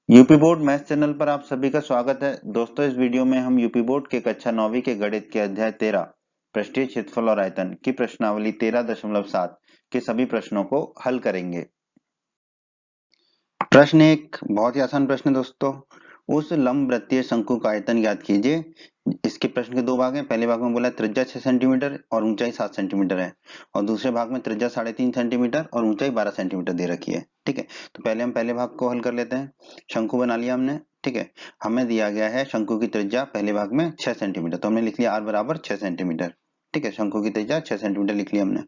UP board maths channel पर आप सभी का स्वागत है। दोस्तों, इस वीडियो में हम यूपी बोर्ड के कक्षा 9वीं के गणित के अध्याय 13 पृष्ठीय क्षेत्रफल और आयतन की प्रश्नावली 13.7 के सभी प्रश्नों को हल करेंगे। प्रश्न एक बहुत ही आसान प्रश्न है दोस्तों। उस लंबवृत्तीय शंकु का आयतन ज्ञात कीजिए। इसके प्रश्न के दो भाग हैं। पहले भाग में बोला त्रिज्या 6 सेंटीमीटर और ऊंचाई 7 सेंटीमीटर है, और दूसरे भाग में त्रिज्या 3.5 सेंटीमीटर और ऊंचाई 12 सेंटीमीटर दे रखी है। ठीक है, तो पहले हम पहले भाग को हल कर लेते हैं। शंकु बना लिया हमने। ठीक है, हमें दिया गया है शंकु की त्रिज्या पहले भाग में 6 सेंटीमीटर, तो हमने लिख लिया r बराबर 6 सेंटीमीटर। ठीक है, शंकु की त्रिज्या 6 सेंटीमीटर लिख लिया हमने,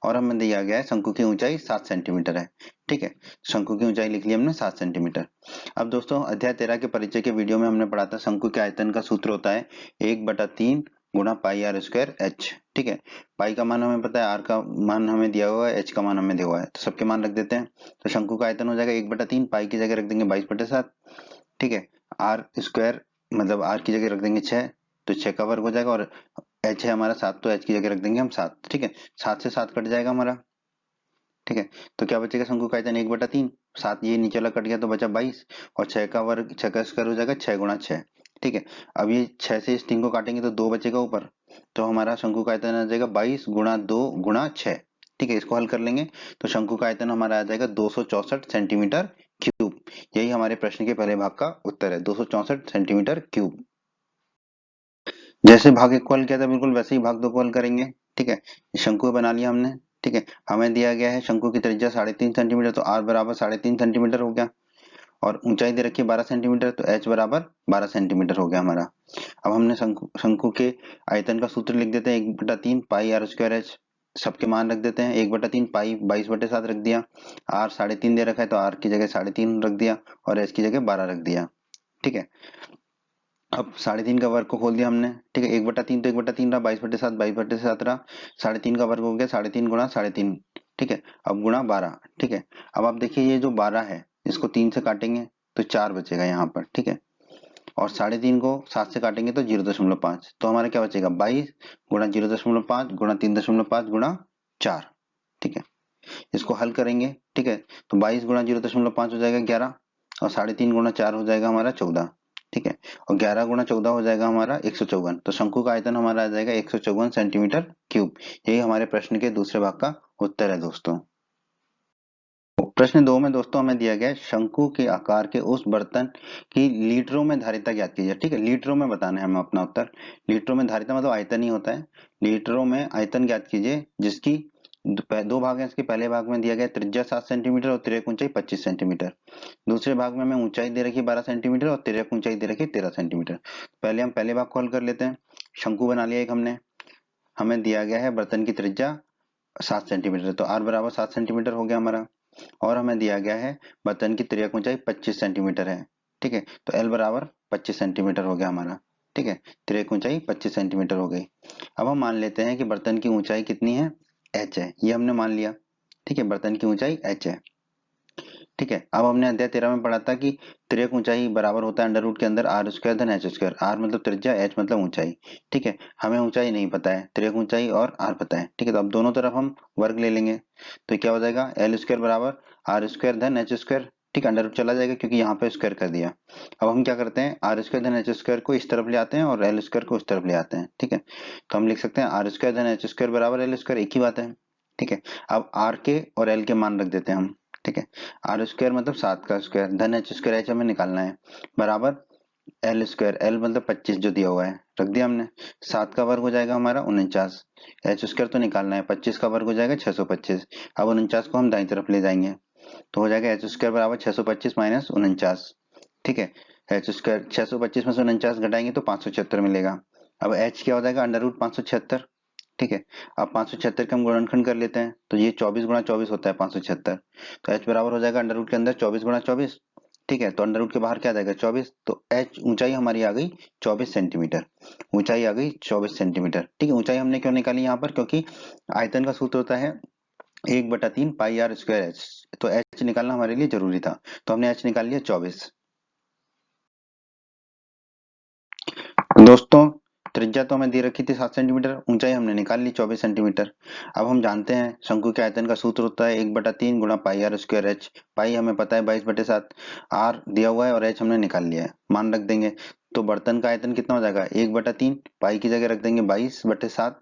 और हमें दिया गया है शंकु की ऊंचाई 7 सेंटीमीटर है। ठीक है, शंकु की ऊंचाई लिख ली हमने 7 सेंटीमीटर। अब दोस्तों, अध्याय 13 के परिचय के वीडियो में हमने पढ़ा था शंकु के आयतन का सूत्र होता है 1/3 गुणा पाई आर स्क्वायर एच। ठीक है, पाई का मान हमें पता है, आर का मान हमें दिया हुआ है, एच का मान हमें दिया हुआ है, तो सबके मान रख देते हैं। तो शंकु का आयतन हो जाएगा 1/3, पाई की जगह रख देंगे 22/7। ठीक है, आर स्क्वायर मतलब आर की जगह रख देंगे 6, तो 6 का वर्ग हो जाएगा, और एच है हमारा 7, तो एच की जगह रख देंगे हम 7। ठीक है, 7 से 7 कट जाएगा हमारा। ठीक है, तो क्या बचेगा, शंकु का आयतन 1/3, 7 ये नीचे वाला कट गया तो बचा 22, और 6 का वर्ग 6 का स्क्वायर हो जाएगा 6 गुणा 6। ठीक है, अब ये 6 से इस 3 को काटेंगे तो 2 बचेगा ऊपर, तो हमारा शंकु का आयतन आ जाएगा 22 गुणा 2 गुणा 6। ठीक है, इसको हल कर लेंगे तो शंकु का आयतन हमारा आ जाएगा 264 सेंटीमीटर क्यूब। यही हमारे प्रश्न के पहले भाग का उत्तर है, 264 सेंटीमीटर क्यूब। जैसे भाग एक को हल किया था बिल्कुल वैसे ही भाग दो को हल करेंगे। ठीक है, शंकु बना लिया हमने। ठीक है, हमें दिया गया है शंकु की त्रिज्या 3.5 सेंटीमीटर, तो r बराबर 3.5 सेंटीमीटर हो गया, और ऊंचाई दे रखी है 12 सेंटीमीटर, तो h बराबर 12 सेंटीमीटर हो गया हमारा। अब हमने शंकु के आयतन का सूत्र लिख देते हैं 1/3 पाई आर स्क्वायर एच। सबके मान रख देते हैं, 1/3 पाई 22/7 रख दिया, r 3.5 दे रखा है तो r की जगह 3.5 रख दिया, और h की जगह 12 रख दिया। ठीक है, अब 3.5 का वर्ग को खोल दिया हमने। ठीक है, 1/3 तो 1/3 रहा, 22/7 22/7 रहा, 3.5 का वर्ग हो गया 3.5 गुणा 3.5। ठीक है, अब गुणा 12। ठीक है, अब आप देखिए ये जो 12 है इसको 3 से काटेंगे तो 4 बचेगा यहाँ पर। ठीक है, और 3.5 को 7 से काटेंगे तो 0.5, तो हमारा क्या बचेगा 22 गुणा 0.5 गुणा 3.5 गुणा 4। ठीक है, इसको हल करेंगे। ठीक है, तो 22 गुणा 0.5 हो जाएगा 11, और 3.5 गुणा 4 हो जाएगा हमारा 14। ठीक है, और 11 गुणा 14 हो जाएगा हमारा 154, तो शंकु का आयतन हमारा आ जाएगा 154 सेंटीमीटर क्यूब। यही हमारे प्रश्न के दूसरे भाग का उत्तर है दोस्तों। प्रश्न 2 में दोस्तों हमें दिया गया है शंकु के आकार के उस बर्तन की लीटरों में धारिता ज्ञात कीजिए। ठीक है, लीटरों में बताना है हमें अपना उत्तर। लीटरों में धारिता मतलब आयतन ही होता है। लीटरों में आयतन ज्ञात कीजिए जिसकी दो भाग हैं। इसके पहले भाग में दिया गया त्रिज्या 7 सेंटीमीटर और तिर्यक ऊंचाई 25 सेंटीमीटर। दूसरे भाग में हमें ऊंचाई दे रखी है 12 सेंटीमीटर और तिर्यक ऊंचाई दे रखी है 13 सेंटीमीटर। पहले हम पहले भाग को हल कर लेते हैं। शंकु बना लिया एक हमने। हमें दिया गया है बर्तन की त्रिज्या 7 सेंटीमीटर, तो r बराबर 7 सेंटीमीटर हो गया हमारा, और हमें दिया गया है बर्तन की तिर्यक ऊंचाई 25 सेंटीमीटर है। ठीक है, तो l बराबर 25 सेंटीमीटर हो गया हमारा। ठीक है, तिर्यक ऊंचाई 25 सेंटीमीटर हो गई। अब हम मान लेते हैं कि बर्तन की ऊंचाई कितनी है, h है, ये हमने मान लिया। ठीक है, बर्तन की ऊंचाई h है। ठीक है, अब हमने अध्याय 13 में पढ़ा था कि तिर्यक ऊंचाई बराबर होता है अंडर रूट के अंदर आर स्क्वायर धन एच स्क्वायर। आर मतलब त्रिज्या, एच मतलब ऊंचाई। ठीक है, हमें ऊंचाई नहीं पता है, तिर्यक ऊंचाई और आर पता है। ठीक है, तो अब दोनों तरफ हम वर्ग ले लेंगे, तो क्या हो जाएगा एल स्क्वायर बराबर आर स्क्वायर धन एच स्क्वायर। ठीक, अंडर रूट चला जाएगा क्योंकि यहाँ पे स्क्वायर कर दिया। अब हम क्या करते हैं, आर स्क्वायर धन एच स्क्वायर को इस तरफ ले आते हैं और एल स्क्वायर को उस तरफ ले आते हैं। ठीक है, तो हम लिख सकते हैं आर स्क्वायर धन एच स्क्वायर बराबर एल स्क्वायर, एक ही बात है। ठीक है, अब आर के और एल के मान रख देते हैं हम। ठीक है, आर स्क्वायर मतलब 7 का स्क्वायर धन एच स्क्वायर, एच हमें निकालना है, बराबर एल स्क्वायर, एल मतलब 25 जो दिया हुआ है रख दिया हमने। 7 का वर्ग हो जाएगा हमारा 49, एच स्क्वायर तो निकालना है, 25 का वर्ग हो जाएगा 625। अब 49 को हम दाईं तरफ ले जाएंगे तो हो जाएगा एच स्क्वायर बराबर 625 माइनस 49। ठीक है, एच स्क्वायर 625 में से 49 घटाएंगे तो 576 मिलेगा। अब एच क्या हो जाएगा अंडर रूट 576। ठीक है, अब 576 का हम गुणनखंड कर लेते हैं तो ये 24 गुणा 24 होता है 576, तो h बराबर हो जाएगा अंडर रूट के अंदर 24 गुणा 24। ठीक है, तो अंडर रूट के बाहर क्या आ जाएगा 24, तो h ऊंचाई हमारी आ गई 24 सेंटीमीटर। ऊंचाई आ गई 24 सेंटीमीटर। ठीक है, ऊंचाई हमने क्यों निकाली यहाँ पर, क्योंकि आयतन का सूत्र होता है 1/3 पाई आर स्क्वायर एच, तो h निकालना हमारे लिए जरूरी था, तो हमने h निकाल लिया 24। दोस्तों, त्रिज्या तो हमें दे रखी थी 7 सेंटीमीटर, ऊंचाई हमने निकाल ली 24 सेंटीमीटर। अब हम जानते हैं शंकु के आयतन का सूत्र होता है 1/3 गुणा पाई आर स्क्वायर एच। पाई हमें पता है 22/7, आर दिया हुआ है और एच हमने निकाल लिया है, मान रख देंगे। तो बर्तन का आयतन कितना हो जाएगा 1/3, पाई की जगह रख देंगे 22/7,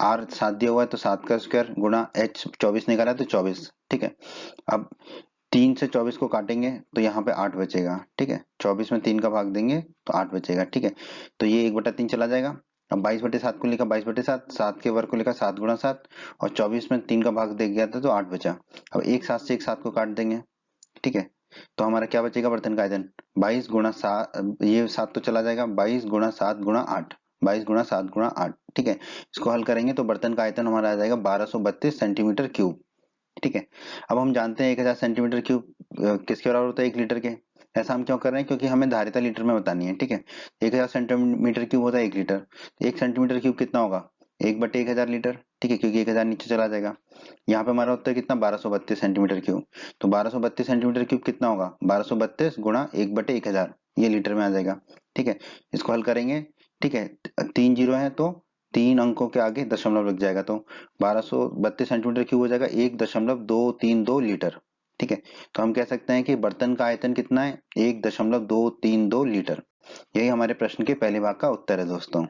आर 7 दिया हुआ है तो 7 का स्क्वायर गुणा एच 24 निकाला है तो 24। ठीक है, अब 3 से 24 को काटेंगे तो यहाँ पे 8 बचेगा। ठीक है, 24 में 3 का भाग देंगे तो 8 बचेगा। ठीक है, तो ये 1/3 चला जाएगा। अब 22/7 को लिखा 22/7, 7 के वर्ग को लिखा 7 गुणा 7, और 24 में 3 का भाग दे गया था तो 8 बचा। अब एक 7 से एक 7 को काट देंगे। ठीक है, तो हमारा क्या बचेगा बर्तन का आयतन 22 गुणा 7, ये 7 तो चला जाएगा, 22 गुणा 7 गुणा 8, 22 गुणा 7 गुणा 8। ठीक है, इसको हल करेंगे तो बर्तन का आयतन हमारा आ जाएगा 1232 सेंटीमीटर क्यूब। ठीक है, अब हम जानते हैं 1000 सेंटीमीटर क्यूब किसके बराबर होता है 1 लीटर के। ऐसा हम क्यों कर रहे हैं, क्योंकि हमें धारिता लीटर में बतानी है। ठीक है, 1000 सेंटीमीटर क्यूब होता है 1 लीटर, 1 सेंटीमीटर क्यूब कितना होगा 1/1000 लीटर। ठीक है, क्योंकि 1000 नीचे चला जाएगा। यहाँ पे हमारा उत्तर कितना 1232 सेंटीमीटर क्यूब। तो 1232 सेंटीमीटर क्यूब कितना होगा 1232 गुणा 1/1000, ये लीटर में आ जाएगा। ठीक है, इसको हल करेंगे। ठीक है, 3 जीरो है तो 3 अंकों के आगे दशमलव लग जाएगा, तो 1232 सेंटीमीटर क्यूब हो जाएगा 1.232 लीटर। ठीक है, तो हम कह सकते हैं कि बर्तन का आयतन कितना है 1.232 लीटर। यही हमारे प्रश्न के पहले भाग का उत्तर है दोस्तों।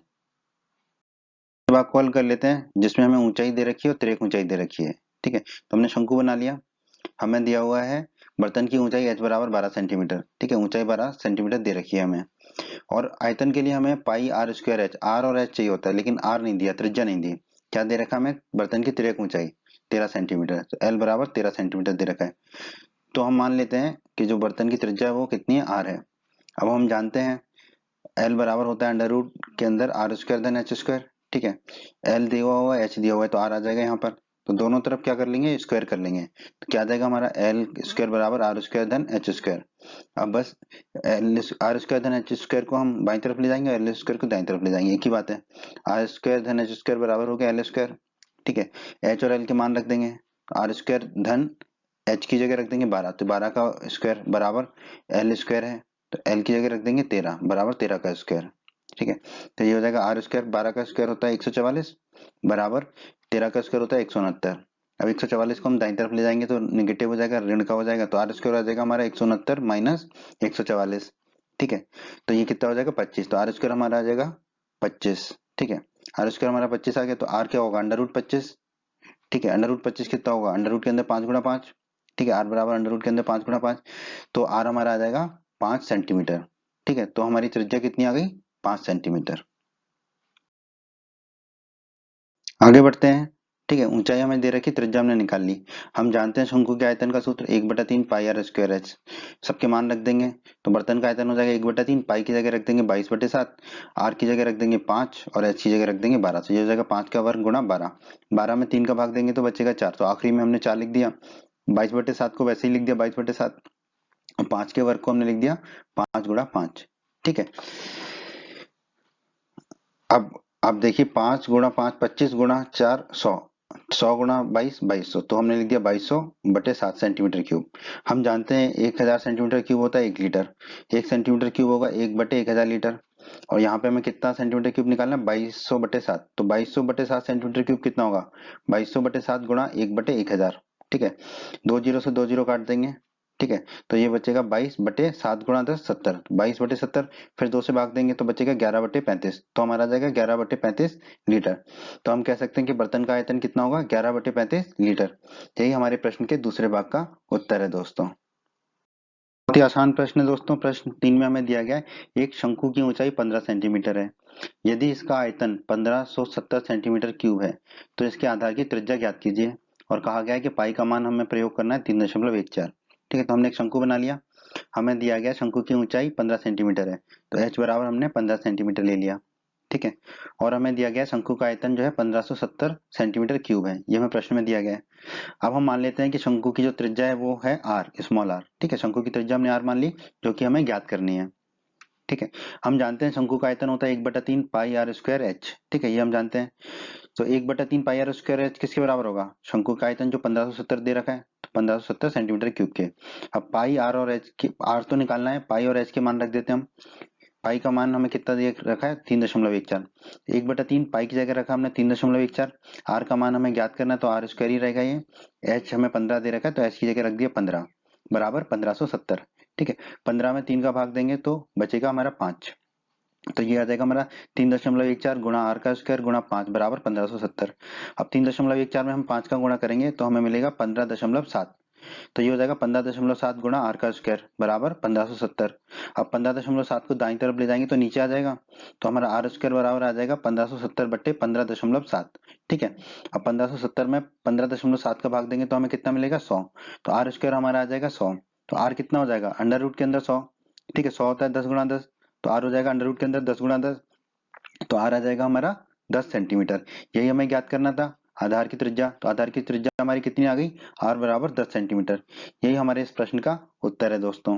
भाग को हल कर लेते हैं जिसमें हमें ऊंचाई दे रखी है और तिर्यक ऊंचाई दे रखी है। ठीक है, तो हमने शंकु बना लिया। हमें दिया हुआ है बर्तन की ऊंचाई h बराबर 12 सेंटीमीटर। ठीक है, ऊंचाई 12 सेंटीमीटर दे रखी है हमें, और आयतन के लिए हमें पाई आर स्क्वायर एच, आर और एच चाहिए होता है लेकिन आर नहीं दिया, त्रिज्या नहीं दी। क्या दे रखा हमें बर्तन की तिर्यक ऊंचाई 13 सेंटीमीटर, तो एल बराबर 13 सेंटीमीटर दे रखा है। तो हम मान लेते हैं कि जो बर्तन की त्रिज्या है वो कितनी है आर है। अब हम जानते हैं एल बराबर होता है अंडर रूट के अंदर आर स्क्वायर धन एच स्क्वायर। ठीक है, एल दिया हुआ है एच दिया हुआ है तो आर आ जाएगा यहाँ पर, तो दोनों तरफ क्या कर लेंगे स्क्वायर कर लेंगे, तो क्या आ जाएगा हमारा एल स्क्वायर बराबर आर स्क्वायर धन एच स्क्वायर। अब बस एल आर स्क्वायर धन एच स्क्वायर को हम बाईं तरफ ले जाएंगे और एल स्क्वायर को दाईं तरफ ले जाएंगे, एक ही बात है। आर स्क्वायर धन एच स्क्वायर बराबर हो गया एल स्क्वायर। ठीक है, एच और एल के मान रख देंगे, आर स्क्वायर धन एच की जगह रख देंगे 12, तो 12 का स्क्वायर बराबर एल स्क्वायर है, तो एल की जगह रख देंगे 13 बराबर 13 का स्क्वायर। ठीक है, तो ये हो जाएगा आर स्क्वायर 12 का स्क्वायर होता है 144 बराबर 13 का स्क्वायर होता है 169। अब 144 को हम दाईं तरफ ले जाएंगे तो निगेटिव हो जाएगा, ऋण का हो जाएगा, तो आर स्क्वायर आ जाएगा हमारा 169 माइनस 144। ठीक है, तो ये कितना हो जाएगा 25, तो आर स्क्वायर हमारा आ जाएगा 25। ठीक है, आर स्क्वायर हमारा 25 आ गया, तो आर क्या होगा अंडर रूट 25। ठीक है, अंडर रूट 25 कितना होगा अंडर रूट के अंदर 5 गुणा 5। ठीक है, आर बराबर अंडर रूट के अंदर 5 गुणा 5, तो आर हमारा आ जाएगा 5 सेंटीमीटर। ठीक है, तो हमारी त्रिज्या कितनी आ गई 5 सेंटीमीटर। आगे बढ़ते हैं। ठीक है, ऊंचाई हमें दे रखी, त्रिज्या हमने निकाल ली। हम जानते हैं शंकु के आयतन का सूत्र 1/3 पाई आर स्क्वायर एच। सबके मान रख देंगे तो बर्तन का आयतन हो जाएगा 1/3, पाई की जगह रख देंगे 22/7, आर की जगह रख देंगे 5 और एच की जगह रख देंगे 12, तो ये हो जाएगा 5 का वर्ग गुणा 12। 12 में 3 का भाग देंगे तो बचेगा 4, तो आखिरी में हमने 4 लिख दिया। 22/7 को वैसे ही लिख दिया 22/7, और 5 के वर्ग को हमने लिख दिया 5 गुणा 5। ठीक है, अब देखिए 5 गुणा 5 25 गुणा 4 100, 100 गुणा 22 2200, तो हमने लिख दिया 2200/7 सेंटीमीटर क्यूब। हम जानते हैं 1000 सेंटीमीटर क्यूब होता है 1 लीटर, 1 सेंटीमीटर क्यूब होगा 1/1000 लीटर, और यहाँ पे हमें कितना सेंटीमीटर क्यूब निकालना है 2200/7, तो 2200/7 सेंटीमीटर क्यूब कितना होगा 2200/7 गुणा 1/1000। ठीक है, 2 जीरो से 2 जीरो काट देंगे। ठीक है, तो ये बचेगा 22/7 गुणा 10 70, 22/70, फिर 2 से भाग देंगे तो बचेगा 11/35, तो हमारा आ जाएगा 11/35 लीटर। तो हम कह सकते हैं कि बर्तन का आयतन कितना होगा 11/35 लीटर। यही हमारे प्रश्न के दूसरे भाग का उत्तर है दोस्तों। बहुत ही आसान प्रश्न है दोस्तों। प्रश्न 3 में हमें दिया गया है एक शंकु की ऊंचाई 15 सेंटीमीटर है, यदि इसका आयतन 1570 सेंटीमीटर क्यूब है तो इसके आधार की त्रिज्या ज्ञात कीजिए, और कहा गया है कि पाई का मान हमें प्रयोग करना है 3.14। ठीक है, तो हमने एक शंकु बना लिया। हमें दिया गया शंकु की ऊंचाई 15 सेंटीमीटर है, तो h बराबर हमने 15 सेंटीमीटर ले लिया। ठीक है, और हमें दिया गया शंकु का आयतन जो है 1570 सेंटीमीटर क्यूब है, ये हमें प्रश्न में दिया गया है। अब हम मान लेते हैं कि शंकु की जो त्रिज्या है वो है आर, स्मॉल आर। ठीक है, शंकु की त्रिज्या हमने आर मान ली जो कि हमें ज्ञात करनी है। ठीक है, हम जानते हैं शंकु का आयतन होता है 1/3 पाई आर स्क्वायर एच। ठीक है, ये हम जानते हैं। तो 1/3 पाई आर स्क्वायर एच किसके बराबर होगा शंकु का आयतन जो 1570 दे रखा है, तो 1570 सेंटीमीटर क्यूब के। अब पाई आर और एच की, आर तो निकालना है, पाई और एच के मान रख देते हैं हम। पाई का मान हमें कितना दिया रखा है 3.14। 1/3 पाई की जगह रखा हमने 3.14। आर का मान हमें ज्ञात करना है तो आर स्क्वायर ही रहेगा ये। एच हमें 15 दे रखा है तो एच की जगह रख दिया 15 बराबर 1570। ठीक है, 15 में 3 का भाग देंगे तो बचेगा हमारा 5। तो ये आ जाएगा हमारा 3.14 गुणा आर का स्क्वायर गुणा 5 बराबर 1570। अब 3.14 में हम 5 का गुणा करेंगे तो हमें मिलेगा 15.7। तो ये हो जाएगा 15.7 गुणा आर का स्क्वायर बराबर 1570। अब 15.7 को दाईं तरफ ले जाएंगे तो नीचे आ जाएगा, तो हमारा आर स्क्वायर बराबर आ जाएगा 1570 बट्टे 15.7। ठीक है, अब 1570 में 15.7 का भाग देंगे तो हमें कितना मिलेगा 100। तो आर स्क्वायर हमारा आ जाएगा 100। तो आर कितना हो जाएगा अंडर रूट के अंदर 100। ठीक है, 100 होता है 10 गुणा 10, तो आर हो जाएगा अंडर रूट के अंदर 10 गुणा 10, तो आर आ जाएगा हमारा 10 सेंटीमीटर। यही हमें ज्ञात करना था आधार की त्रिज्या। तो आधार की त्रिज्या हमारी कितनी आ गई, आर बराबर 10 सेंटीमीटर। यही हमारे इस प्रश्न का उत्तर है दोस्तों।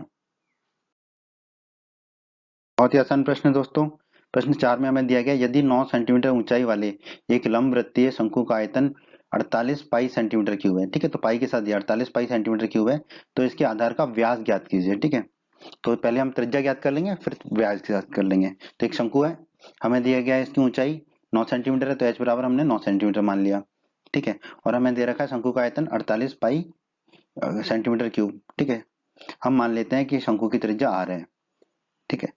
बहुत ही आसान प्रश्न है दोस्तों। प्रश्न 4 में हमें दिया गया यदि 9 सेंटीमीटर ऊंचाई वाले एक लंब वृत्तीय शंकु का आयतन 48 पाई सेंटीमीटर क्यूब है। ठीक है, तो पाई के साथ दिया 48 पाई सेंटीमीटर क्यूब है, तो इसके आधार का व्यास ज्ञात कीजिए। ठीक है, तो पहले हम त्रिज्या ज्ञात कर लेंगे फिर व्यास ज्ञात कर लेंगे। तो एक शंकु है, हमें दिया गया है इसकी ऊंचाई 9 सेंटीमीटर है, तो एच बराबर हमने 9 सेंटीमीटर मान लिया। ठीक है, और हमें दे रखा है शंकु का आयतन 48 पाई सेंटीमीटर क्यूब। ठीक है, हम मान लेते हैं कि शंकु की त्रिज्या आर है। ठीक है,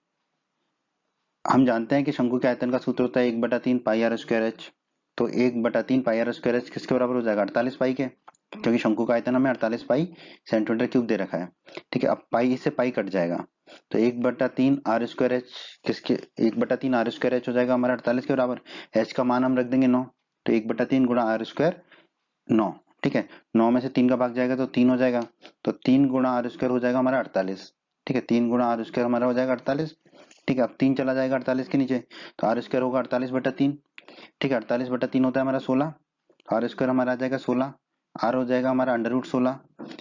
हम जानते हैं कि शंकु के आयतन का सूत्र होता है 1/3 पाई आर स्क्वायर एच। तो 1/3 पाई आर स्क्वायर एच किसके बराबर हो जाएगा 48 पाई के, क्योंकि शंकु का आयतन हमें 48 पाई सेंटीमीटर क्यूब दे रखा है। ठीक है, अब पाई इससे पाई कट जाएगा, तो 1/3 आर स्क्वायर एच किसके 1/3 आर स्क्वायर एच हो जाएगा हमारा 48 के बराबर। एच का मान हम रख देंगे 9, तो 1/3 गुणा आर स्क्वायर 9। ठीक है, 9 में से 3 का भाग जाएगा तो 3 हो जाएगा, तो 3 गुणा आर स्क्वायर हो जाएगा हमारा 48। ठीक है, 3 गुणा आर स्क्वायर हमारा हो जाएगा 48। ठीक है, अब 3 चला जाएगा 48 के नीचे, तो आर स्क्वायर होगा 48/3। ठीक है, 48/3 होता है हमारा 16, आर स्क्वायर हमारा आ जाएगा 16। आर हो जाएगा हमारा अंडर रूट 16।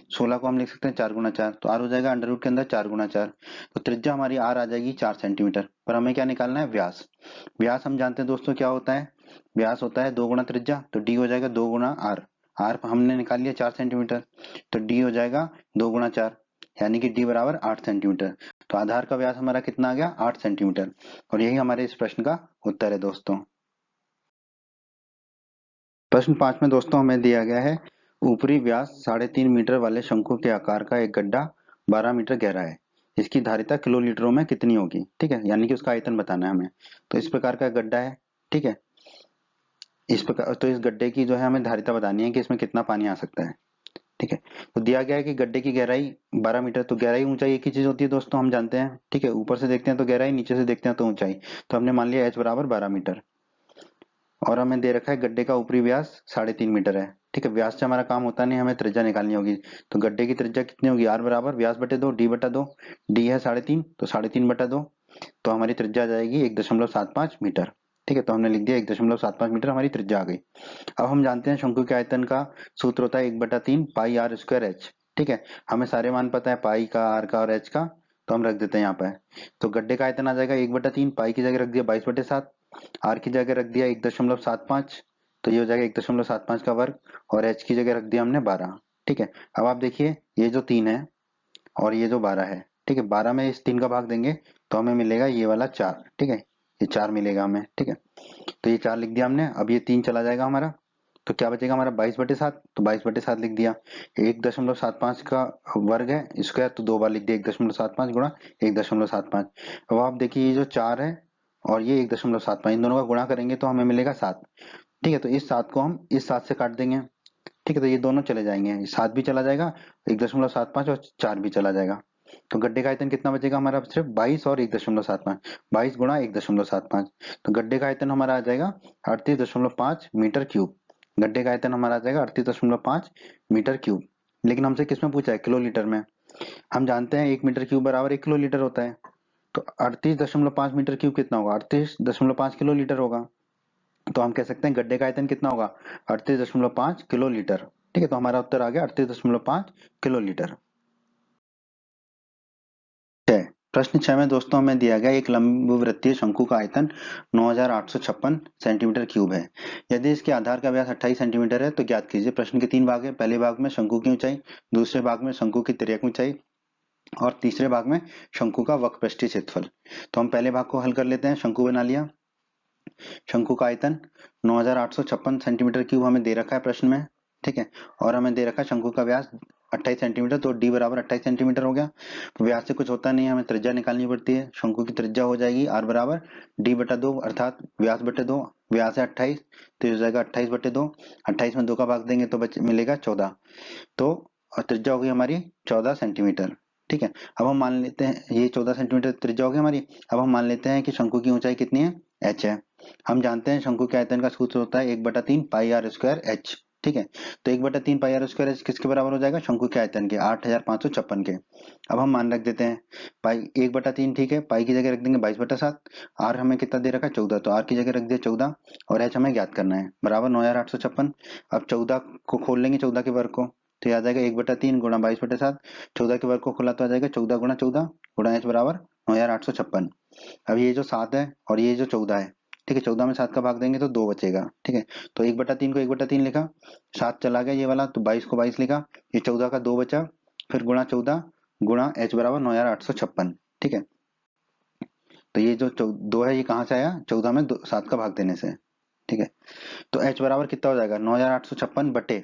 16 को हम लिख सकते हैं 4 गुणा 4, तो आर हो जाएगा अंडर रूट के अंदर 4 गुणा 4। तो त्रिज्या हमारी आर आ जाएगी 4 सेंटीमीटर। पर हमें क्या निकालना है व्यास। व्यास हम जानते हैं दोस्तों क्या होता है, व्यास होता है 2 गुणा त्रिज्या, तो डी हो जाएगा 2 गुणा आर। आर हमने निकाल लिया 4 सेंटीमीटर, तो डी हो जाएगा 2 गुणा 4, यानी कि डी बराबर 8 सेंटीमीटर। तो आधार का व्यास हमारा कितना आ गया 8 सेंटीमीटर, और यही हमारे इस प्रश्न का उत्तर है दोस्तों। प्रश्न 5 में दोस्तों हमें दिया गया है ऊपरी व्यास 3.5 मीटर वाले शंकु के आकार का एक गड्ढा 12 मीटर गहरा है, इसकी धारिता किलोलीटरों में कितनी होगी। ठीक है, यानी कि उसका आयतन बताना है हमें। तो इस प्रकार का गड्ढा है। ठीक है, इस प्रकार तो इस गड्ढे की जो है हमें धारिता बतानी है कि इसमें कितना पानी आ सकता है। ठीक है, तो दिया गया है कि गड्ढे की गहराई 12 मीटर, तो गहराई ऊंचाई एक ही चीज होती है दोस्तों, हम जानते हैं। ठीक है, ऊपर से देखते हैं तो गहराई, नीचे से देखते हैं तो ऊंचाई, तो हमने मान लिया एच बराबर 12 मीटर। और हमें दे रखा है गड्ढे का ऊपरी व्यास 3.5 मीटर है। ठीक है, व्यास से हमारा काम होता नहीं, हमें त्रिज्या निकालनी होगी। तो गड्ढे की त्रिज्या कितनी होगी आर बराबर व्यास बटे 2 डी बटा 2। डी है 3.5, तो 3.5/2, तो हमारी त्रिज्या आ जाएगी 1.75 मीटर। ठीक है, तो हमने लिख दिया 1.75 मीटर हमारी त्रिज्या आ गई। अब हम जानते हैं शंकु के आयतन का सूत्र होता है 1/3 पाई आर स्क्वायर एच। ठीक है, हमें सारे मान पता है पाई का, आर का और एच का, तो हम रख देते हैं यहाँ पे। तो गड्ढे का आयतन आ जाएगा 1/3, पाई की जगह रख दिया 22/7, आर की जगह रख दिया 1.75, तो ये हो जाएगा 1.75 का वर्ग, और एच की जगह रख दिया हमने 12। ठीक है, अब आप देखिए ये जो 3 है और ये जो 12 है, ठीक है, 12 में इस 3 का भाग देंगे तो हमें मिलेगा ये वाला 4। ठीक है, ये 4 मिलेगा हमें। ठीक है, तो ये 4 लिख दिया हमने। अब ये 3 चला जाएगा हमारा, तो क्या बचेगा हमारा 22/7, तो 22/7 लिख दिया। 1.75 का वर्ग है स्क्वायर, तो 2 बार लिख दिया 1.75 गुणा 1.75। अब आप देखिए ये जो 4 है और ये 1.75, इन दोनों का गुणा करेंगे तो हमें मिलेगा 7। ठीक है, तो इस 7 को हम इस 7 से काट देंगे। ठीक है, तो ये दोनों चले जाएंगे, 7 भी चला जाएगा, 1.75 और 4 भी चला जाएगा। तो गड्ढे का आयतन कितना बचेगा हमारा, सिर्फ 22 और 1.75, 22 गुणा 1.75। तो गड्ढे का आयतन हमारा आ जाएगा 38.5 मीटर क्यूब। गड्ढे का आयतन हमारा आ जाएगा 38.5 मीटर क्यूब। लेकिन हमसे किसमें पूछा है, किलोलीटर में। हम जानते हैं 1 मीटर क्यूब बराबर 1 किलोलीटर होता है, तो 38.5 मीटर क्यूब कितना होगा, 38.5 किलोलीटर होगा। तो हम कह सकते हैं गड्ढे का आयतन कितना होगा 38.5 किलोलीटर। ठीक है, तो हमारा उत्तर आ गया 38.5 किलोलीटर। प्रश्न 6 में दोस्तों हमें दिया गया एक लंबवृत्तीय शंकु का आयतन 9856 सेंटीमीटर क्यूब है, यदि इसके आधार का व्यास 28 सेंटीमीटर है तो ज्ञात कीजिए। प्रश्न के 3 भाग है, पहले भाग में शंकु की ऊंचाई, दूसरे भाग में शंकु की तिर्यक ऊंचाई, और तीसरे भाग में शंकु का वक्रपृष्ठीय क्षेत्रफल। तो हम पहले भाग को हल कर लेते हैं। शंकु बना लिया। शंकु का आयतन 9856 सेंटीमीटर क्यूब हमें दे रखा है प्रश्न में, ठीक है। और हमें दे रखा है शंकु का व्यास 28 सेंटीमीटर, तो डी बराबर 28 सेंटीमीटर हो गया। तो व्यास से कुछ होता नहीं है, हमें त्रिज्या निकालनी पड़ती है। शंकु की त्रिज्या हो जाएगी आर बराबर डी बटा 2 अर्थात व्यास बटे 2। व्यास है 28, तो ये हो जाएगा 28 बटे 2। 28 में 2 का भाग देंगे तो मिलेगा 14। तो त्रिज्या होगी हमारी 14 सेंटीमीटर, ठीक है। अब हम मान लेते हैं ये 14 सेंटीमीटर त्रिज्या होगी हमारी। अब हम मान लेते हैं कि शंकु की ऊंचाई कितनी है, h है। हम जानते हैं शंकु के आयतन का सूत्र होता है 1/3 पाई आर स्क्वायर एच, ठीक है। तो 1/3 पाई आर स्क्वायर एच किसके बराबर हो जाएगा, शंकु के आयतन के 8556 के। अब हम मान रख देते हैं पाई 1/3, ठीक है। पाई की जगह रख देंगे 22/7। आर हमें कितना दे रखा है 14, तो आर की जगह रख दिया 14 और एच हमें ज्ञात करना है बराबर 9856। अब 14 को खोल लेंगे 14 के वर्ग को, तो ये आ जाएगा 1/3 गुणा 22/7। 14 के वर्ग को खोला तो आ जाएगा 14 गुणा 14 गुणा एच बराबर 9856। अब ये जो 7 है और ये जो 14 है, ठीक है। 14 में 7 का भाग देंगे तो 2 बचेगा, ठीक है। तो 1/3 को 1/3 लिखा, 7 चला गया ये वाला, तो 22 को 22 लिखा, ये 14 का 2 बचा, फिर गुणा 14 गुणा एच बराबर 9856, ठीक है। तो ये जो 2 है ये कहाँ से आया, 14 में 7 का भाग देने से, ठीक है। तो एच बराबर कितना हो जाएगा 9856 बटे,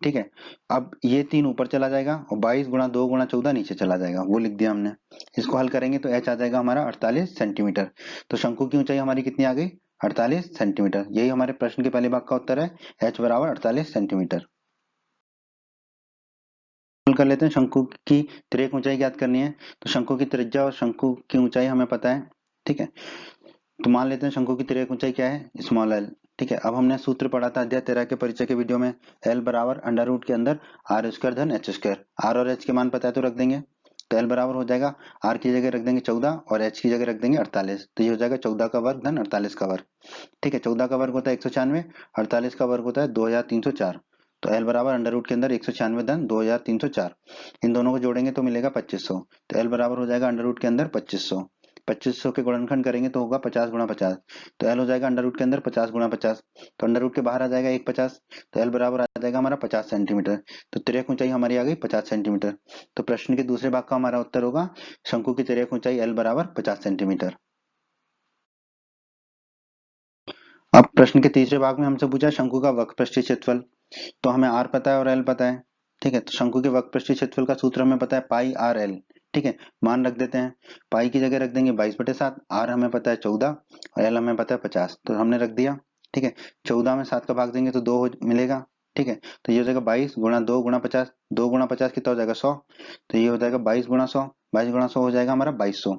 ठीक है। अब ये 3 ऊपर चला जाएगा और 22 गुणा 2 गुणा 14 नीचे चला जाएगा, वो लिख दिया हमने। इसको हल करेंगे तो h आ जाएगा हमारा 48 सेंटीमीटर। तो शंकु की ऊंचाई हमारी कितनी आ गई 48 सेंटीमीटर। यही हमारे प्रश्न के पहले भाग का उत्तर है, h बराबर 48 सेंटीमीटर। हल कर लेते हैं। शंकु की तिर्यक ऊंचाई ज्ञात करनी है। तो शंकु की त्रिज्या और शंकु की ऊंचाई हमें पता है, ठीक है। तो मान लेते हैं शंकु की तिर्यक ऊंचाई क्या है, स्मॉल एल, ठीक है। अब हमने सूत्र पढ़ा था अध्याय 13 के परिचय के वीडियो में, एल बराबर अंडर रूट के अंदर आर स्क्वायर धन एच स्क्वायर। आर और एच के मान पता है तो रख देंगे। तो एल बराबर हो जाएगा, आर की जगह रख देंगे 14 और एच की जगह रख देंगे 48। तो ये हो जाएगा 14 का वर्ग धन 48 का वर्ग, ठीक है। 14 का वर्ग होता है 196, 48 का वर्ग होता है 2304। तो एल बराबर अंडर रूट के अंदर 196 धन 2304। इन दोनों को जोड़ेंगे तो मिलेगा 2500। तो एल बराबर हो जाएगा अंडर रूट के अंदर 2500। 2500 के गुणनखंड करेंगे तो होगा 50 गुणा 50। तो एल हो जाएगा अंडर रूट के अंदर 50 गुणा 50। तो अंडर रूट के बाहर आ जाएगा 150। तो एल बराबर आ जाएगा हमारा 50 सेंटीमीटर। तो तिर्यक ऊंचाई हमारी आ गई 50 सेंटीमीटर। तो प्रश्न के दूसरे भाग का हमारा उत्तर होगा शंकु की तिर्यक ऊंचाई एल बराबर 50 सेंटीमीटर। अब प्रश्न के तीसरे भाग में हमसे पूछा शंकु का वक्रपृष्ठीय क्षेत्रफल। तो हमें आर पता है और एल पता है, ठीक है। तो शंकु के वक्रपृष्ठीय क्षेत्रफल का सूत्र हमें पता है पाई आर एल, ठीक है। मान रख देते हैं, पाई की जगह रख देंगे 22/7। आर हमें पता है 14 और एल हमें पता है 50, तो हमने रख दिया, ठीक है। 14 में 7 का भाग देंगे तो 2 मिलेगा, ठीक है। तो ये हो जाएगा 22 गुणा 2 गुणा 50। 2 गुणा 50 कितना हो जाएगा 100। तो ये हो जाएगा 22 गुणा 100, 22 गुणा 100 हो जाएगा हमारा 2200,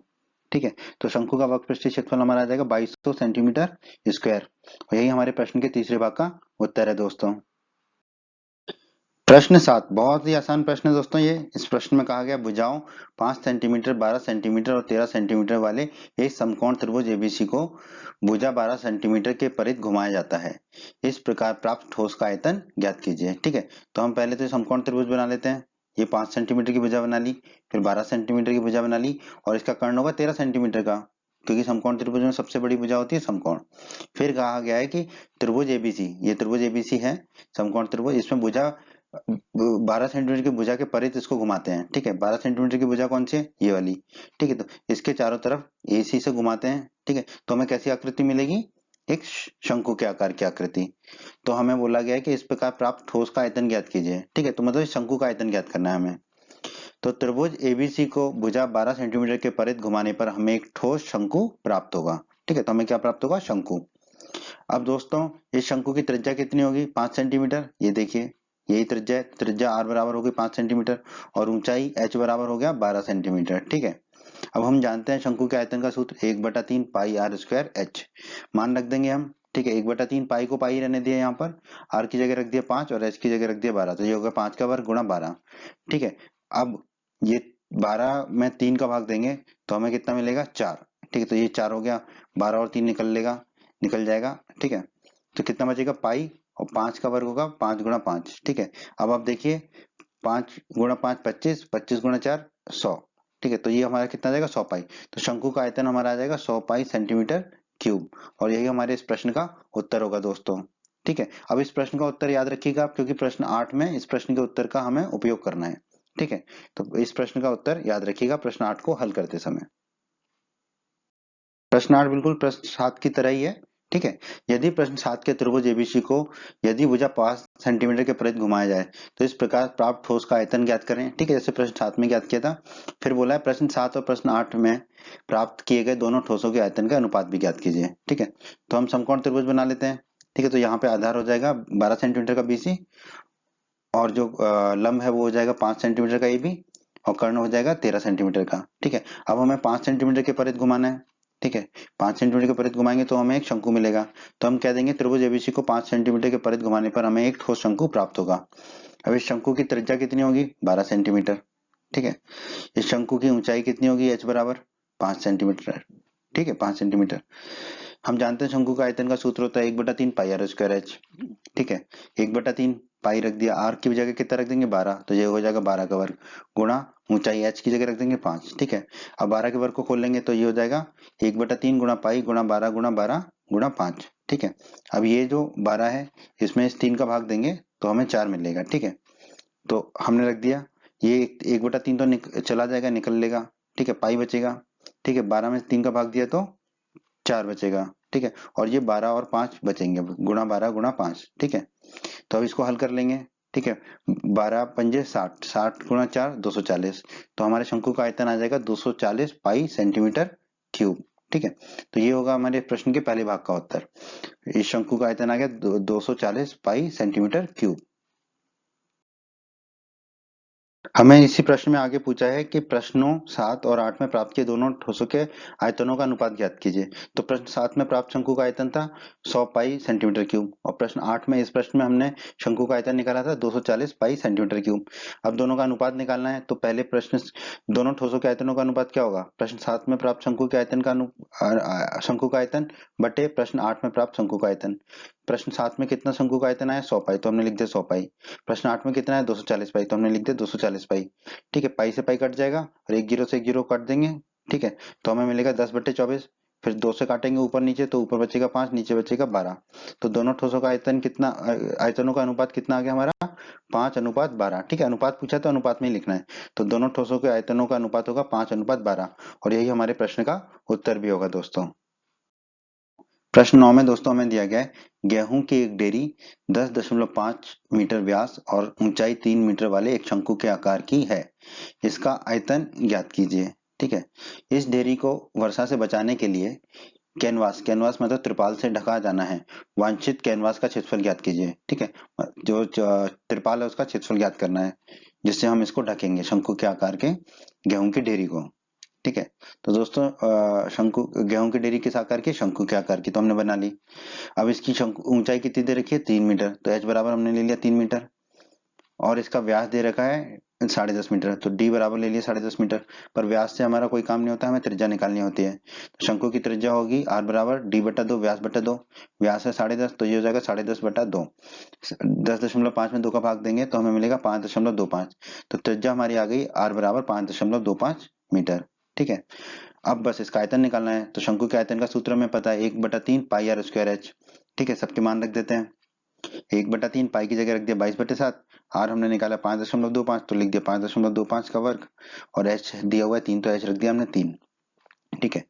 ठीक है। तो शंकु का वक्रपृष्ठीय क्षेत्रफल हमारा आ जाएगा 2200 सेंटीमीटर स्क्वायर। और यही हमारे प्रश्न के तीसरे भाग का उत्तर है दोस्तों। प्रश्न 7 बहुत ही आसान प्रश्न है दोस्तों ये। इस प्रश्न में कहा गया भुजाओं 5 सेंटीमीटर, 12 सेंटीमीटर और 13 सेंटीमीटर वाले एक समकोण त्रिभुज एबीसी को भुजा 12 सेंटीमीटर के परिध घुमाया जाता है। इस प्रकार प्राप्त ठोस का आयतन ज्ञात कीजिए, ठीक है। तो हम पहले तो समकोण त्रिभुज बना लेते हैं। ये 5 सेंटीमीटर की भुजा बना ली, फिर 12 सेंटीमीटर की भुजा बना ली और इसका कर्ण होगा 13 सेंटीमीटर का, क्योंकि समकोण त्रिभुज में सबसे बड़ी भुजा होती है समकोण। फिर कहा गया है कि त्रिभुज एबीसी, ये त्रिभुज एबीसी है समकोण त्रिभुज, इसमें भुजा 12 सेंटीमीटर की भुजा के परिध इसको घुमाते हैं, ठीक है। 12 सेंटीमीटर की भुजा कौन सी है, ये वाली, ठीक है। तो इसके चारों तरफ एसी से घुमाते हैं, ठीक है। तो हमें कैसी आकृति मिलेगी, एक शंकु के आकार की आकृति। तो हमें बोला गया है कि इस प्रकार प्राप्त ठोस का आयतन ज्ञात कीजिए, ठीक है। तो मतलब शंकु का आयतन ज्ञात करना है हमें। तो त्रिभुज एबीसी को भुजा 12 सेंटीमीटर के परिध घुमाने पर हमें एक ठोस शंकु प्राप्त होगा, ठीक है। तो हमें क्या प्राप्त होगा, शंकु। अब दोस्तों इस शंकु की त्रिज्या कितनी होगी, 5 सेंटीमीटर। ये देखिए यही त्रिज्या है, त्रिज्या r बराबर होगी 5 सेंटीमीटर और ऊंचाई h बराबर हो गया 12 सेंटीमीटर, ठीक है। अब हम जानते हैं शंकु के आयतन का सूत्र 1/3 पाई आर स्क्वायर एच। मान रख देंगे हम, ठीक है। 1/3 पाई को पाई रहने दिया यहाँ पर, r की जगह रख दिया 5 और h की जगह रख दिया 12, तो ये होगा 5 का वर्ग गुणा 12, ठीक है। अब ये 12 में 3 का भाग देंगे तो हमें कितना मिलेगा 4, ठीक है। तो ये 4 हो गया, 12 और 3 निकल जाएगा, ठीक है। तो कितना बचेगा पाई और 5 का वर्ग होगा 5 गुणा 5, ठीक है। अब आप देखिए 5 गुणा 5 25, 25 गुणा 4 100, ठीक है। तो ये हमारा कितना आ जाएगा 100 पाई। तो शंकु का आयतन हमारा आ जाएगा 100 पाई सेंटीमीटर क्यूब और यही हमारे इस प्रश्न का उत्तर होगा दोस्तों, ठीक है। अब इस प्रश्न का उत्तर याद रखिएगा आप, क्योंकि प्रश्न 8 में इस प्रश्न के उत्तर का हमें उपयोग करना है, ठीक है, तो इस प्रश्न का उत्तर याद रखिएगा प्रश्न 8 को हल करते समय। प्रश्न 8 बिल्कुल प्रश्न 7 की तरह ही है। ठीक है, यदि प्रश्न 7 के त्रिभुज एबीसी को यदि भुजा 5 सेंटीमीटर के परित घुमाया जाए तो इस प्रकार प्राप्त ठोस का आयतन ज्ञात करें। ठीक है, जैसे प्रश्न 7 में ज्ञात किया था, फिर बोला है प्रश्न 7 और प्रश्न 8 में प्राप्त किए गए दोनों ठोसों के आयतन का अनुपात भी ज्ञात कीजिए। ठीक है, तो हम समकोण त्रिभुज बना लेते हैं। ठीक है, तो यहाँ पे आधार हो जाएगा 12 सेंटीमीटर का बीसी और जो लंब है वो हो जाएगा 5 सेंटीमीटर का एबी और कर्ण हो जाएगा 13 सेंटीमीटर का। ठीक है, अब हमें 5 सेंटीमीटर के परित घुमाना है। ठीक है, 5 सेंटीमीटर के परित घुमाएंगे तो हमें एक शंकु मिलेगा। तो हम कह देंगे त्रिभुज एबीसी को 5 सेंटीमीटर के परित घुमाने पर हमें एक ठोस शंकु प्राप्त होगा। अब इस शंकु की त्रिज्या कितनी होगी? 12 सेंटीमीटर। ठीक है, इस शंकु की ऊंचाई कितनी होगी? h बराबर 5 सेंटीमीटर। ठीक है, 5 सेंटीमीटर। हम जानते हैं शंकु का आयतन का सूत्र होता है 1/3 पाई आर स्क्वायर एच। ठीक है, 1/3 पाई रख दिया, आर की जगह कितना रख देंगे? 12, तो ये हो जाएगा 12 का वर्ग गुणा ऊंचाई h की जगह रख देंगे 5। ठीक है, अब 12 के वर्ग को खोल लेंगे तो ये हो जाएगा 1/3 गुणा पाई गुणा 12 गुणा 12 गुणा 5। ठीक है, अब ये जो 12 है इसमें इस 3 का भाग देंगे तो हमें 4 मिलेगा। ठीक है, तो हमने रख दिया, ये 1/3 तो चला जाएगा, निकल लेगा। ठीक है, पाई बचेगा। ठीक है, 12 में 3 का भाग दिया तो 4 बचेगा। ठीक है, और ये 12 और 5 बचेंगे, गुणा 12 गुणा 5। ठीक है, तो अब इसको हल कर लेंगे। ठीक है, 12 पंजे 60, 60 गुणा 4 240, तो हमारे शंकु का आयतन आ जाएगा 240 पाई सेंटीमीटर क्यूब। ठीक है, तो ये होगा हमारे प्रश्न के पहले भाग का उत्तर। इस शंकु का आयतन आ गया 240 पाई सेंटीमीटर क्यूब। हमें इसी प्रश्न में आगे पूछा है कि प्रश्नों 7 और 8 में प्राप्त किए दोनों ठोसों के आयतनों का अनुपात ज्ञात कीजिए। तो प्रश्न 7 में प्राप्त शंकु का आयतन था 100 पाई सेंटीमीटर क्यूब और प्रश्न 8 में इस प्रश्न में हमने शंकु का आयतन निकाला था 240 पाई सेंटीमीटर क्यूब। अब दोनों का अनुपात निकालना है, तो पहले प्रश्न दोनों ठोसों के आयतनों का अनुपात क्या होगा? प्रश्न 7 में प्राप्त शंकु के आयतन का शंकु का आयतन बटे प्रश्न 8 में प्राप्त शंकु का आयतन। प्रश्न 7 में कितना शंकु का आयतन आया? 100 पाई, तो हमने लिख दिया 100 पाई। प्रश्न 8 में कितना है? 240 पाई, तो हमने लिख दिया 240 पाई। ठीक है, पाई से पाई कट जाएगा और एक जीरो से एक जीरो काट देंगे। ठीक है, तो हमें मिलेगा 10/24। फिर 2 से काटेंगे ऊपर नीचे तो ऊपर बचेगा 5, नीचे बचेगा 12। तो दोनों ठोसों का आयतन कितना, आयतनों का अनुपात कितना आ गया हमारा? 5:12। ठीक है, अनुपात पूछा तो अनुपात में ही लिखना है। तो दोनों ठोसों के आयतनों का अनुपात होगा 5:12 और यही हमारे प्रश्न का उत्तर भी होगा दोस्तों। प्रश्न 9 में दोस्तों हमें दिया गया है गेहूं की एक डेरी 10.5 मीटर व्यास और ऊंचाई 3 मीटर वाले एक शंकु के आकार की है। इसका आयतन ज्ञात कीजिए। ठीक है, इस डेरी को वर्षा से बचाने के लिए कैनवास, कैनवास मतलब त्रिपाल से ढका जाना है। वांछित कैनवास का क्षेत्रफल ज्ञात कीजिए। ठीक है, जो त्रिपाल है उसका क्षेत्रफल ज्ञात करना है जिससे हम इसको ढकेंगे शंकु के आकार के गेहूं की डेरी को। ठीक है, तो दोस्तों शंकु गेहूं की डेरी किस आकार की? शंकु के आकार की, तो हमने बना ली। अब इसकी शंकु ऊंचाई कितनी दे रखी है? 3 मीटर, तो h बराबर हमने ले लिया 3 मीटर और इसका व्यास दे रखा है 10.5 मीटर, तो d बराबर ले लिया 10.5 मीटर। पर व्यास से हमारा कोई काम नहीं होता, हमें त्रिज्या निकालनी होती है। तो शंकु की त्रिज्या होगी r बराबर d/2 व्यास बटा 2। व्यास है 10.5, तो ये हो जाएगा 10.5/2। 10.5 में 2 का भाग देंगे तो हमें मिलेगा 5.25। तो त्रिज्या हमारी आ गई r बराबर 5.25 मीटर। ठीक है, अब बस इसका आयतन निकालना है। तो शंकु के आयतन का सूत्र हमें पता है 1/3 पाई आर स्क्वायर एच। ठीक है, सबके मान रख देते हैं। 1/3 पाई की जगह रख दिया 22/7। आर हमने निकाला 5.25, तो लिख दिया 5.25 का वर्ग और एच दिया हुआ है 3, तो एच रख दिया हमने 3। ठीक है,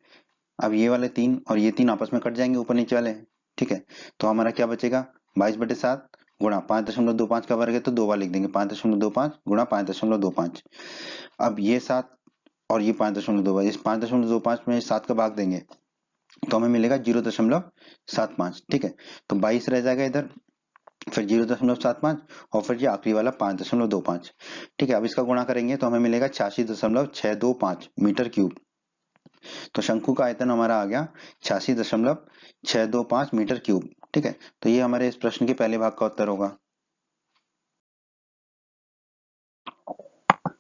अब ये वाले 3 और ये 3 आपस में कट जाएंगे ऊपर नीचे वाले। ठीक है, तो हमारा क्या बचेगा? 22/7 गुणा 5.25 का वर्ग है तो 2 बार लिख देंगे 5.25 गुणा 5.25। अब ये 7 और ये 5.25, इस 5.25 में 7 का भाग देंगे तो हमें मिलेगा 0.75। ठीक है, तो 22 रह जाएगा इधर, फिर 0.75 और फिर ये आखिरी वाला 5.25। ठीक है, अब इसका गुणा करेंगे तो हमें मिलेगा 86.625 मीटर क्यूब। तो शंकु का आयतन हमारा आ गया 86.625 मीटर क्यूब। ठीक है, तो ये हमारे इस प्रश्न के पहले भाग का उत्तर होगा।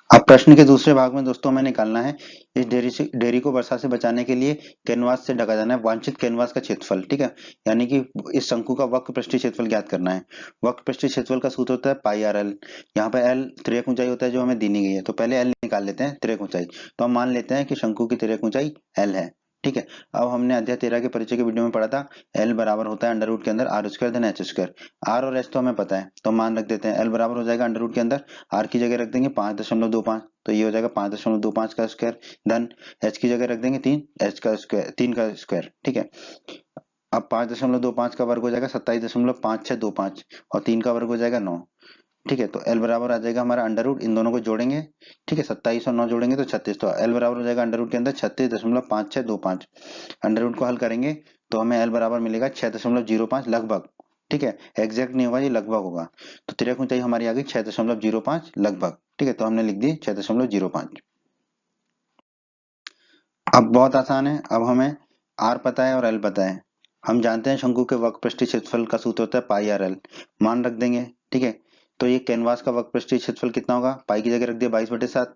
अब प्रश्न के दूसरे भाग में दोस्तों हमें निकालना है इस डेयरी को वर्षा से बचाने के लिए कैनवास से ढका जाना है वांछित कैनवास का क्षेत्रफल। ठीक है, यानी कि इस शंकु का वक्र पृष्ठीय क्षेत्रफल ज्ञात करना है। वक्र पृष्ठीय क्षेत्रफल का सूत्र होता है पाई आर एल। यहाँ पे एल तिर्यक ऊंचाई होता है जो हमें दी नहीं गई है, तो पहले एल निकाल लेते हैं तिर्यक ऊंचाई। तो हम मान लेते हैं कि शंकु की तिर्यक ऊंचाई एल है। ठीक है। अब हमने अध्याय 13 के परिचय के वीडियो में पढ़ा था L बराबर होता है अंडर रूट के अंदर आर स्क्वायर धन एच स्क्वायर। आर और एच तो हमें पता है, तो मान रख देते हैं L बराबर हो जाएगा अंडर रूट के अंदर आर की जगह रख देंगे 5.25, तो ये हो जाएगा 5.25 का स्क्वायर धन एच की जगह रख देंगे 3, एच का स्क्वायर 3 का स्क्वायर। ठीक है, अब 5.25 का वर्ग हो जाएगा 27.5625 और 3 का वर्ग हो जाएगा 9। ठीक है, तो L बराबर आ जाएगा हमारा अंडर रूट, इन दोनों को जोड़ेंगे। ठीक है, 27 और 9 जोड़ेंगे तो 36, तो L बराबर हो जाएगा अंडर रूट के अंदर 36.5625। अंडर रूट को हल करेंगे तो हमें L बराबर मिलेगा 6.05 लगभग। ठीक है, एग्जैक्ट नहीं होगा, ये लगभग होगा। तो तिर्यक ऊंचाई हमारी आ गई 6.05 लगभग। ठीक है, तो हमने लिख दी 6.05। अब बहुत आसान है, अब हमें R पता है और L पता है। हम जानते हैं शंकु के वक्रपृष्ठीय क्षेत्रफल का सूत्र होता है पाई आर एल, मान रख देंगे। ठीक है, तो ये कैनवास का वक्रपृष्ठीय क्षेत्रफल कितना होगा, पाई की जगह रख दिया 22/7,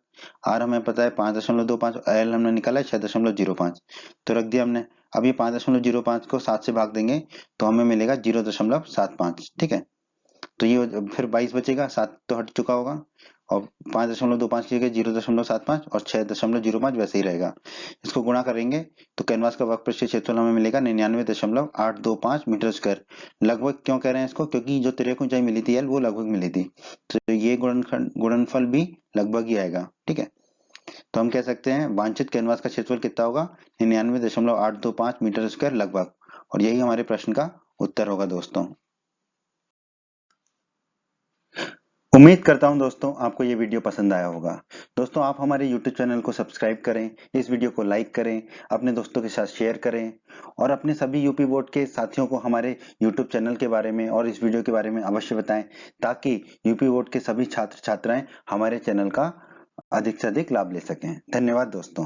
आर हमें पता है 5.25, एल हमने निकाला है 6.05, तो रख दिया हमने। अब ये 5.05 को 7 से भाग देंगे तो हमें मिलेगा 0.75। ठीक है, तो ये फिर 22 बचेगा, 7 तो हट चुका होगा और 5.25 की जगह 0.75 और 6.05 वैसे ही रहेगा। इसको गुणा करेंगे तो कैनवास का वक्रपृष्ठीय क्षेत्रफल हमें मिलेगा 99.825 मीटर स्क्वायर। लगभग क्यों कह रहे हैं इसको, क्योंकि जो तिर्यक ऊंचाई मिली थी एल वो लगभग मिली थी, तो ये गुणनफल भी लगभग ही आएगा। ठीक है, तो हम कह सकते हैं वांछित कैनवास का क्षेत्रफल कितना होगा, 99.825 मीटर स्क्वायर लगभग, और यही हमारे प्रश्न का उत्तर होगा दोस्तों। उम्मीद करता हूं दोस्तों आपको ये वीडियो पसंद आया होगा। दोस्तों आप हमारे YouTube चैनल को सब्सक्राइब करें, इस वीडियो को लाइक करें, अपने दोस्तों के साथ शेयर करें और अपने सभी यूपी बोर्ड के साथियों को हमारे YouTube चैनल के बारे में और इस वीडियो के बारे में अवश्य बताएं, ताकि यूपी बोर्ड के सभी छात्र छात्राएं हमारे चैनल का अधिक से अधिक लाभ ले सकें। धन्यवाद दोस्तों।